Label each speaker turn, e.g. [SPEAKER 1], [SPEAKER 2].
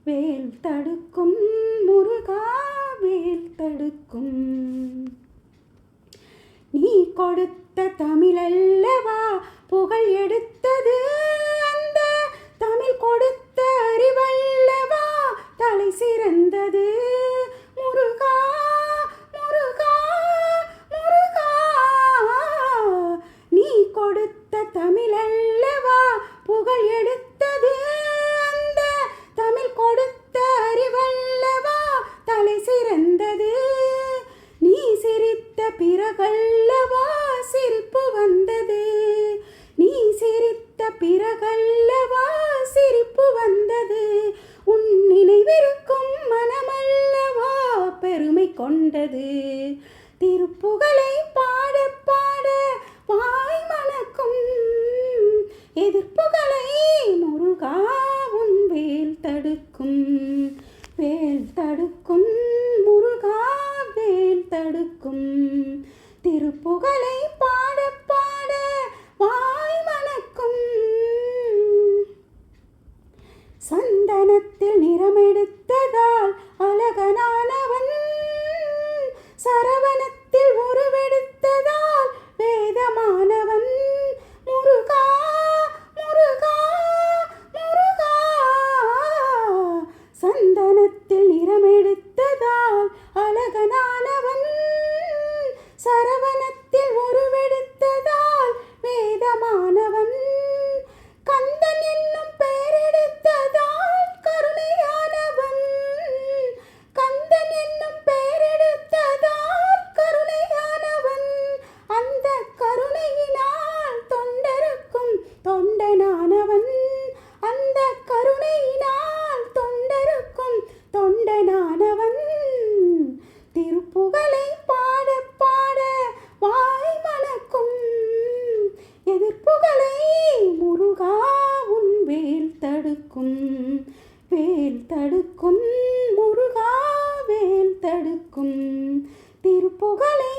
[SPEAKER 1] வேல் தடுக்கும் முருகா வேல் தடுக்கும். நீ கொடுத்த தமிழல்லவா புகழ் எடுத்தது, அந்த தமிழ் கொடுத்த அறிவல்லவா தலை சிறந்தது. முருகா முருகா முருகா, நீ கொடுத்த தமிழல்லவா புகழ் எடுத்தது, அந்த தமிழ் கொடுத்த அறிவல்லவா தலை சிறந்தது. நீ சிரித்த பிறகல்லவா சிரிப்பு வந்தது, நீ சிரித்த பிறகல்லவா சிரிப்பு வந்தது. உன் நினைவிருக்கும் மனமல்லவா பெருமை கொண்டது. திருப்புகழை பாட பாட வாய் மணக்கும், எதிர்ப்புகளை முருகா உன் வேல் தடுக்கும். வேல் தடுக்கும் முருகா வேல் தடுக்கும். திருப்புகழை பாட பாட வாய் மணக்கும். சந்தனத்தில் நிறமெடுத்ததால் அழகனானவன், சரவணத்தில் உருவெடுத்ததால் வேதமானவன். முருகா முருகா முருகா, சந்தனத்தில் நிறமெடுத்ததால் அழகனானவன், சரவணத்தில் உருவெடுத்ததால் வேதமானவன். கந்தன் என்னும் பெயரெடுத்ததால் கருணையானவன், கந்தன் என்னும் பெயரெடுத்ததால் கருணையானவன். அந்த கருணையினால் தொண்டருக்கும் தொண்டனானவன், அந்த கருணையினால் தொண்டருக்கும் தொண்டனானவன். திருப்புகழை பாட பாட வாய் மணக்கும், எதிர்ப்புகளை முருகா உன் வேல் தடுக்கும். வேல் தடுக்கும் முருகா வேல் தடுக்கும். திருப்புகழை